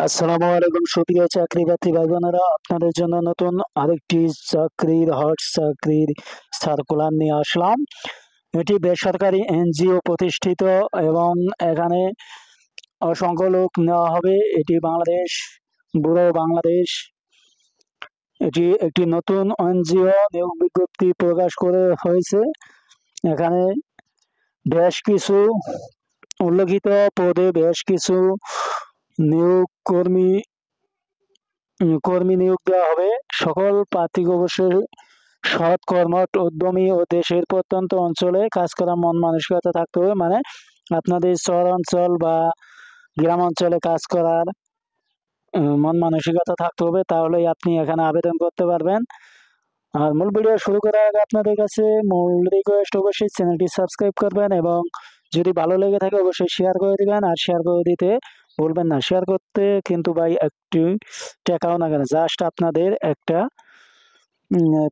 আসসালামু আলাইকুম সুপ্রিয় চাকরি প্রার্থী ভাই বোনেরা, আপনাদের জন্য নতুন আরেকটি চাকরির সার্কুলার নিয়ে আসলাম। এটি বেসরকারি এনজিও প্রতিষ্ঠিত এবং এখানে অসংখ্য লোক নেওয়া হবে। এটি বাংলাদেশ ব্যুরো বাংলাদেশ। এটি একটি নতুন এনজিও নিয়োগ বিজ্ঞপ্তি প্রকাশ করে হয়েছে। এখানে বেশ কিছু উল্লেখিত পদে বেশ কিছু নিয়োগ কর্মী নিয়োগ দেওয়া হবে। সকল প্রার্থীকে অবশ্যই সৎ, কর্মঠ, উদ্যমী ও দেশের প্রত্যন্ত অঞ্চলে কাজ করার মন মানসিকতা থাকতে হবে। মানে আপনাদের শহর অঞ্চল বা গ্রাম অঞ্চলে কাজ করার মন মানসিকতা থাকতে হবে, তাহলেই আপনি এখানে আবেদন করতে পারবেন। আর মূল ভিডিও শুরু করার আগে আপনাদের কাছে মূল রিকোয়েস্ট, অবশ্যই চ্যানেলটি সাবস্ক্রাইব করবেন এবং যদি ভালো লেগে থাকে অবশ্যই শেয়ার করে দিবেন। আর শেয়ার করে দিতে বলবেন না। শেয়ার করতে কিন্তু ভাই একটি টাকাও লাগে না, জাস্ট আপনাদের একটা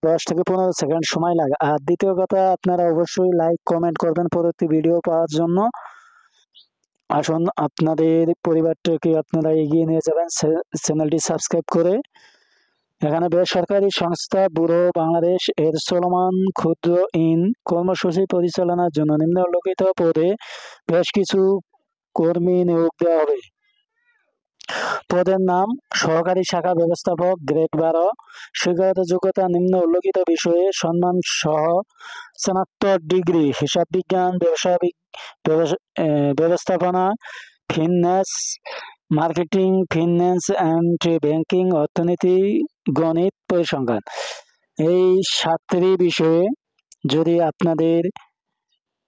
10 থেকে 15 সেকেন্ড সময় লাগে। আর দ্বিতীয় কথা, আপনারা অবশ্যই লাইক কমেন্ট করবেন পরবর্তী ভিডিও পাওয়ার জন্য। আসুন আপনাদের পরিবারটাকে আপনারা এগিয়ে নিয়ে যাবেন চ্যানেলটি সাবস্ক্রাইব করে। এখানে বেসরকারি সংস্থা ব্যুরো বাংলাদেশ এর চলমান ক্ষুদ্র ঋণ কর্মসূচি পরিচালনার জন্য নিম্নলিখিত পদে বেশ কিছু কর্মী নিয়োগ দেওয়া হবে। পদের নাম: সহকারী শাখা ব্যবস্থাপক, গ্রেড 12। শিক্ষাগত যোগ্যতা নিম্ন উল্লেখিত বিষয়ে সম্মান সহ স্নাতক ডিগ্রি, হিসাব বিজ্ঞান, ব্যবস্থাপনা, finance, marketing, finance and banking, অর্থনীতি, গণিত, পরিসংখ্যান। এই 7টি বিষয়ে যদি আপনাদের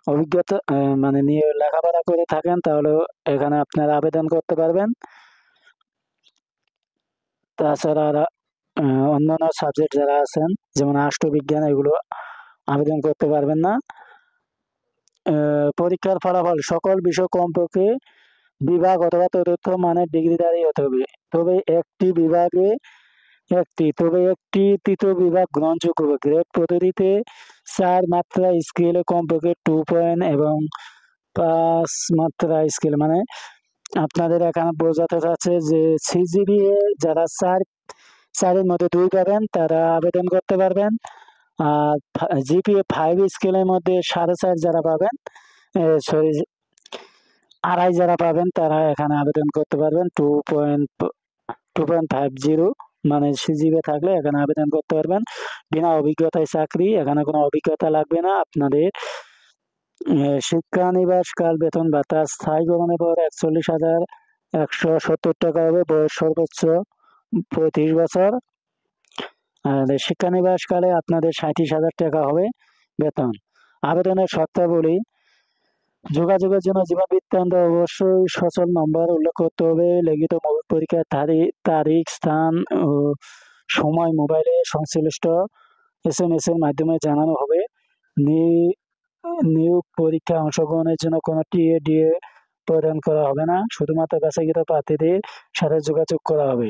অভিজ্ঞতা মানে নিয়ে লেখাপড়া করে থাকেন, তাহলে এখানে আপনারা আবেদন করতে পারবেন। তাছাড়া অন্যান্য সাবজেক্ট যারা আছেন, যেমন রাষ্ট্রবিজ্ঞান, এগুলো আবেদন করতে পারবেন না। পরীক্ষার ফলাফল: সকল বিষয় কমপক্ষে বিভাগ অথবা তথ্য মানের ডিগ্রিধারী হতে হবে। তবে একটি তৃতীয় বিভাগ গ্রহণযোগ্য হবে। গ্রেড পদ্ধতিতে 4 মাত্রা স্কেলে কমপক্ষে 2 পয়েন্ট এবং 5 মাত্রা স্কেল, মানে আপনাদের এখানে বোঝাতে চাচ্ছে যে সিজিপিএ যারা 4-এর মধ্যে 2 পাবেন তারা আবেদন করতে পারবেন। আর জিপিএ 5 স্কেলের মধ্যে 4.5 যারা পাবেন, সরি 2.5 যারা পাবেন, তারা এখানে আবেদন করতে পারবেন। 2.50 মানে সিজিপিএ থাকলে এখানে আবেদন করতে পারবেন। বিনা অভিজ্ঞতায় চাকরি, এখানে কোনো অভিজ্ঞতা লাগবে না। আপনাদের শিক্ষানিবাসকাল, বেতন ভাতা স্থায়ীকরণের পর 41,170 টাকা হবে। বয়স সর্বোচ্চ 35 বছর। আর শিক্ষানিবাসকালে আপনাদের 37,000 টাকা হবে বেতন। আবেদনের শর্তাবলী: যোগাযোগের জন্য জীবন বৃত্তান্ত অবশ্যই সচল নম্বর উল্লেখ করতে হবে। লিখিত মৌখিক পরীক্ষার তারিখ, স্থান ও সময় মোবাইলে সংশ্লিষ্ট SMS এর মাধ্যমে জানানো হবে। নিয়োগ পরীক্ষায় অংশগ্রহণের জন্য কোনো টিএ/ডিএ প্রদান করা হবে না। শুধুমাত্র বাছাইকৃত প্রার্থীদের সাথে যোগাযোগ করা হবে।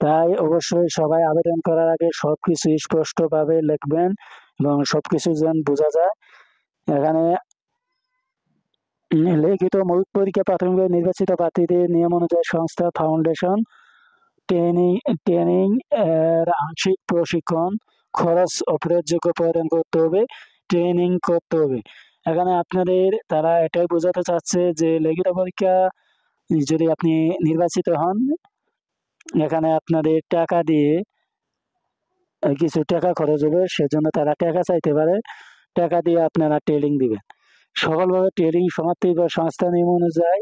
তাই অবশ্যই সবাই আবেদন করার আগে সবকিছু স্পষ্টভাবে লিখবেন এবং সবকিছু যেন বোঝা যায়। এখানে লিখিত মৌখিক পরীক্ষা প্রাথমিকভাবে নির্বাচিত প্রার্থীদের নিয়ম অনুযায়ী সংস্থা ফাউন্ডেশন ট্রেনিং এর আংশিক প্রশিক্ষণ খরচ অপরিহার্যযোগ্য প্রদান করতে হবে, ট্রেনিং করতে হবে। এখানে আপনাদের তারা এটাই বোঝাতে চাচ্ছে যে লিখিত পরীক্ষা যদি আপনি নির্বাচিত হন, এখানে আপনাদের টাকা দিয়ে কিছু টাকা খরচ হবে, সেজন্য তারা টাকা চাইতে পারে। টাকা দিয়ে আপনারা ট্রেনিং দিবেন। সকলভাবে ট্রেনিং সমাপ্তির পর সংস্থা নিয়ম অনুযায়ী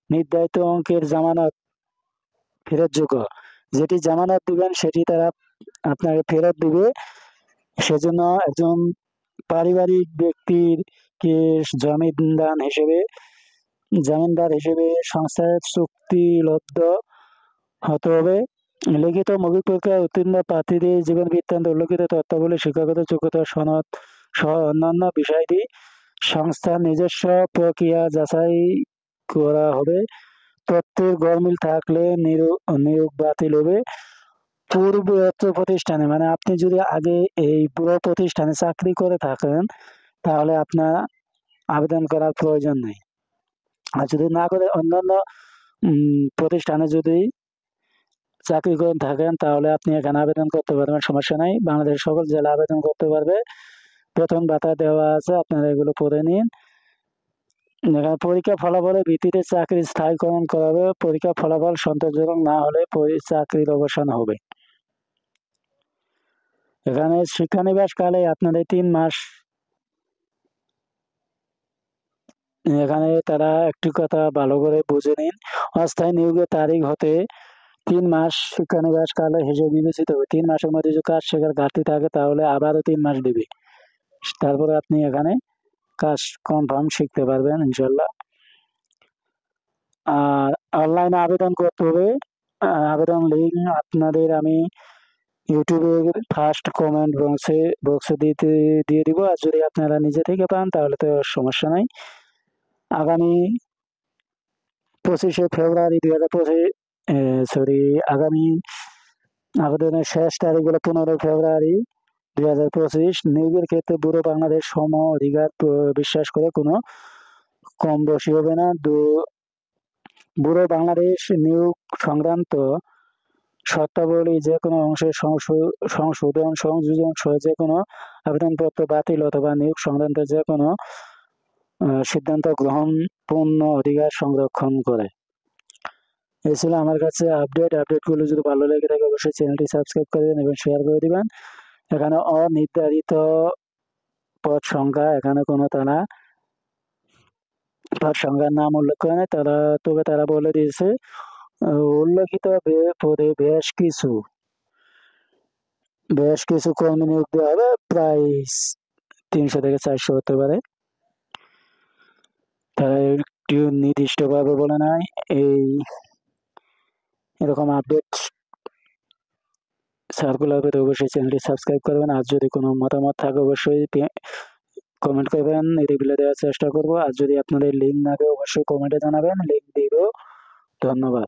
নির্ধারিত অঙ্কের জামানত ফেরতযোগ্য। যেটি জামানত দিবেন সেটি তারা আপনাকে ফেরত দিবে। সেজন্য একজন পারিবারিক ব্যক্তিকে জামিনদার হিসেবে সংস্থার চুক্তিবদ্ধ হতে হবে। লিখিত মৌখিক পরীক্ষায় উত্তীর্ণ প্রার্থীদের জীবন বৃত্তান্ত, উল্লেখিত তথ্যাবলী, শিক্ষাগত যোগ্যতা সনদ সহ অন্যান্য বিষয়াদি সংস্থার নিজস্ব প্রক্রিয়া যাচাই করা হবে। তথ্যের গরমিল থাকলে নিয়োগ বাতিল হবে। পূর্ববর্তী প্রতিষ্ঠানে, মানে আপনি যদি আগে এই পুরো প্রতিষ্ঠানে চাকরি করে থাকেন, তাহলে আপনার আবেদন করার প্রয়োজন নেই। আর যদি না করে অন্যান্য প্রতিষ্ঠানে যদি চাকরি করে থাকেন তাহলে আপনি এখানে আবেদন করতে পারবেন, সমস্যা নাই। বাংলাদেশের সকল জেলা আবেদন করতে পারবে। বেতন ভাতা দেওয়া আছে, আপনারা এগুলো পড়ে নিন। এখানে পরীক্ষা ফলাফলের ভিত্তিতে চাকরি স্থায়ীকরণ করা হবে। পরীক্ষা ফলাফল সন্তোষজনক না হলে চাকরির অবসান হবে। এখানে শিক্ষানিবাস কালে আপনাদের 3 মাস, এখানে তারা একটি কথা ভালো করে বুঝে নিন, অস্থায়ী নিয়োগের তারিখ হতে 3 মাস শিক্ষানিবাস কালে হিসেবে বিবেচিত হবে। 3 মাসের মধ্যে যদি কাজ শেখার ঘাটতি থাকে তাহলে আবারও 3 মাস দিবে। তারপরে আপনি এখানে কাজ কনফার্ম শিখতে পারবেন ইনশাল্লাহ। আর অনলাইনে আবেদন করতে হবে। আবেদন লিঙ্ক আপনাদের আমি ইউটিউবের ফার্স্ট কমেন্ট বক্সে দিয়ে দিব। আর যদি আপনারা নিজে থেকে পান তাহলে তো সমস্যা নাই। আগামী 25শে ফেব্রুয়ারি 2025, আগামী আবেদনের শেষ তারিখ হলো 15 ফেব্রুয়ারি 2025। নিয়োগের ক্ষেত্রে ব্যুরো বাংলাদেশ সম অধিকার বিশ্বাস করে কোনো কম বেশি হবে না। ব্যুরো বাংলাদেশ নিয়োগ সংক্রান্ত শর্তাবলী যে কোনো অংশের সংশোধন সংযোজন সহ যে কোনো আবেদনপত্র বাতিল অথবা নিয়োগ সংক্রান্ত যে কোনো সিদ্ধান্ত গ্রহণ পূর্ণ অধিকার সংরক্ষণ করে। এই ছিল আমার কাছে আপডেটগুলো যদি ভালো লেগে থাকে অবশ্যই চ্যানেলটি সাবস্ক্রাইব করে দেবেন এবং শেয়ার করে দিবেন। এখানে অনির্ধারিত পদ সংখ্যা, এখানে কোনো তারা পদ সংখ্যার নাম উল্লেখ করে নাই, তবে তারা বলে দিয়েছে উল্লেখিত পদে বেশ কিছু কর্মী নিয়োগ দেওয়া হবে, প্রায় 300 থেকে 400 হতে পারে। তারা একটু নির্দিষ্টভাবে বলে নাই। এরকম আপডেট সার্কুলার পেতে অবশ্যই চ্যানেলটি সাবস্ক্রাইব করবেন। আর যদি কোনো মতামত থাকে অবশ্যই কমেন্ট করবেন, রিপ্লাই দেওয়ার চেষ্টা করব। আর যদি আপনাদের লিঙ্ক না দেয় অবশ্যই কমেন্টে জানাবেন, লিঙ্ক দিব। ধন্যবাদ।